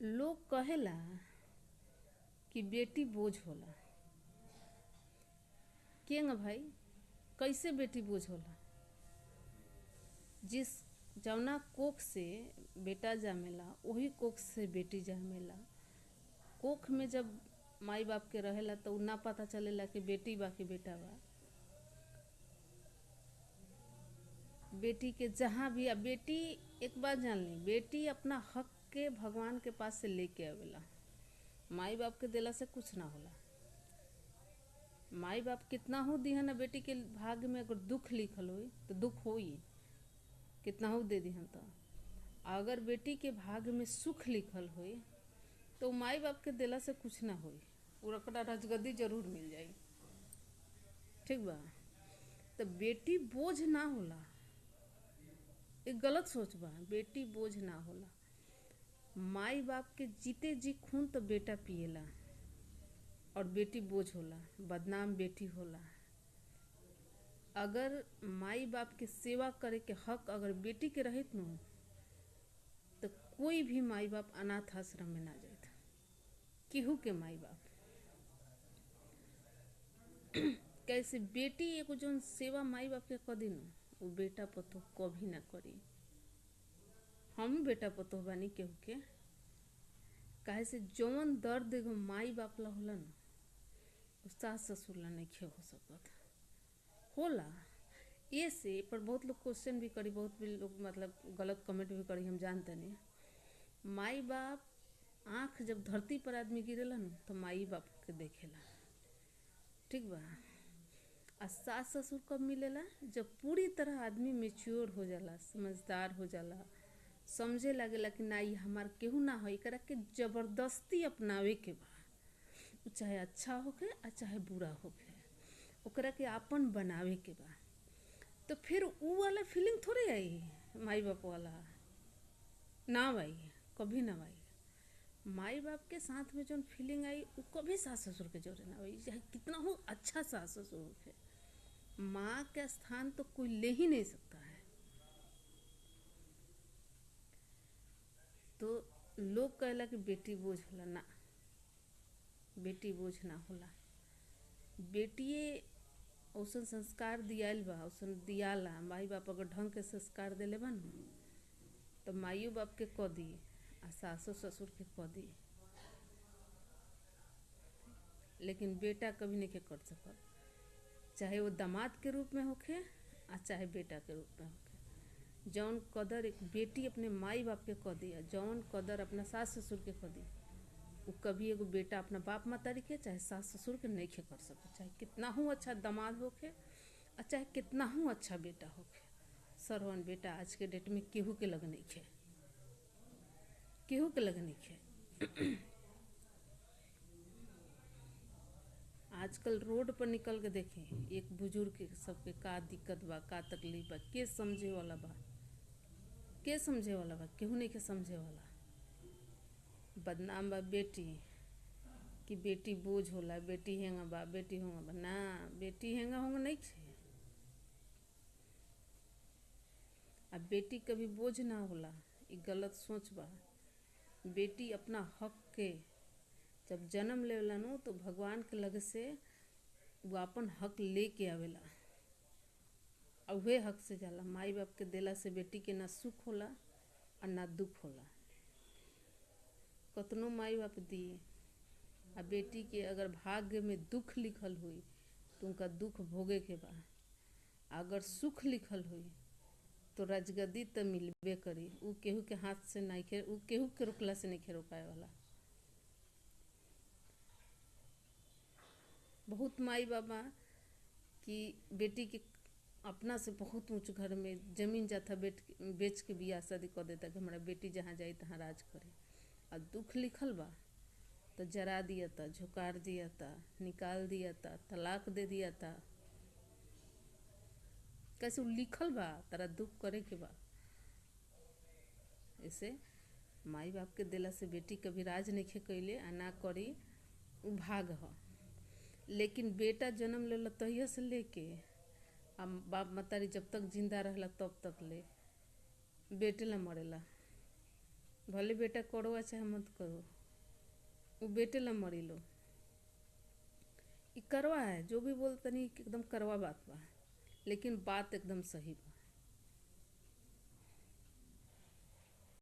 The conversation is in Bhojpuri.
लोग कहेला कि बेटी बोझ होला। केंगा भाई, कैसे बेटी बोझ होला? जिस जौना कोख से बेटा जामेला वही कोख से बेटी जामेला। कोख में जब माई बाप के रहेला तो ना पता चलेला कि बेटी बा कि बेटा बा। बेटी के जहाँ भी बेटी, एक बात जान ली, बेटी अपना हक के भगवान के पास से लेके आवेला। माई बाप के देला से कुछ ना होला। माई बाप कितना हो दिहन ना, बेटी के भाग्य में अगर दुख लिखल होई तो दुख होई, कितना हो दे दिहन। तो अगर बेटी के भाग्य में सुख लिखल होई तो माई बाप के देला से कुछ ना होई, ओकरा राजगद्दी जरूर मिल जाई। ठीक बा? तो बेटी बोझ ना होला, एक गलत सोच बा। बेटी बोझ ना होला। माई बाप के जीते जी खून तो बेटा पिएला और बेटी बोझ होला, बदनाम बेटी होला। अगर माई बाप के सेवा करे के हक अगर बेटी के रहित न तो कोई भी माई बाप अनाथ आश्रम में ना जात। केहू के माई बाप कैसे बेटी एगो जौन सेवा माई बाप के कदी न, वो बेटा पतो कभी ना करी। हम बेटा पतो बानी केहू के, काहे से जौन दर्द एगो माई बाप ला होला न, सास ससुर ला नहीं हो सकत होला। ये से पर बहुत लोग क्वेश्चन भी करी, बहुत भी लोग मतलब गलत कमेंट भी करी, हम जानते नहीं। माई बाप आँख जब धरती पर आदमी गिरेला न तो माई बाप के देखेला। ठीक बा? आ सास ससुर कब मिलेला? जब पूरी तरह आदमी मेच्योर हो जाला, समझदार हो जाला, समझे लागेला कि ना ये हमार केहू ना हो, एकरा के जबरदस्ती अपनावे के बा। चाहे अच्छा होके आ चाहे बुरा होके, ओकरा के आपन बनावे के बा। तो फिर ऊ वाला फीलिंग थोड़े आई माई बाप वाला, ना आई, कभी ना आई। माई बाप के साथ में जो फीलिंग आई वो कभी सास ससुर के जोरे ना आई, चाहे कितना हो अच्छा सास ससुर होके। माँ का स्थान तो कोई ले ही नहीं सकता है। तो लोग कहला कि बेटी बोझ होला, ना, बेटी बोझ ना होला। बेटिए औसन संस्कार दियाल बा, औसन दियाला। माई बाप अगर ढंग के संस्कार देले बा न तो माइयो बाप के क दी आ सासो ससुर के क दी, लेकिन बेटा कभी नहीं के कर सकत। चाहे वो दामाद के रूप में होखे आ चाहे बेटा के रूप में होखे। जौन कदर एक बेटी अपने माई बाप के क दी, जौन कदर अपना सास ससुर के क दी, वो कभी एगो बेटा अपना बाप मातारी के चाहे सास ससुर के नहीं कर सकत। चाहे कितना हो अच्छा दामाद होके और चाहे कितना हो अच्छा बेटा होके। सरवन बेटा आज के डेट में केहू के लग नहीं खे, केहू के लग नहीं खे। आजकल रोड पर निकल के देखें, एक बुजुर्ग के सबके का दिक्कत बा, का तकलीफ बा, के समझे वाला बा? के समझे वाला बा? केहू नहीं के समझे वाला। बदनाम बा बेटी कि बेटी बोझ होला, बेटी हेंगा बा, बेटी होंगा बा। ना, बेटी हेंगा होंगा नहीं खे। अब बेटी कभी बोझ ना होला, ये गलत सोच बा। बेटी अपना हक के जब जन्म लेवेला नो तो भगवान के लगे से वो अपन हक लेके आवेला और वह हक से जाला। माई बाप के देला से बेटी के ना सुख होला और ना दुख होला। कतनो माई बाप दिए आ बेटी के अगर भाग्य में दुख लिखल हुई तो उनका दुख भोगे के बा। अगर सुख लिखल हुई तो राजगद्दी तो मिलबे करी। उ केहू के हाथ से नहीं खे, उ केहू के रोकला से नहीं खे रोकाए वाला। बहुत माई बाबा कि बेटी के अपना से बहुत ऊंच घर में जमीन जाता बेच के बियाह शादी कर देता कि हमारा बेटी जहाँ जाए तहाँ राज करे। और दुख लिखल बा तो जरा दिया था, झुकार दिया था, निकाल दिया था, तलाक दे दिया था। कैसे लिखल बा, तारा दुख करे के बा। ऐसे माई बाप के दिला से बेटी कभी राज नहीं खे कैले आ ना करी, उ भाग ह। लेकिन बेटा जन्म लेला तहिया से लेके आ बाप मतारी जब तक जिंदा रहला तब तक ले बेटे ला मरेला। भले बेटा करो चाहे मत करो, वो बेटे ला मरी लो। ई करवा है जो भी बोल तनी एकदम करवा बात बा, लेकिन बात एकदम सही बा।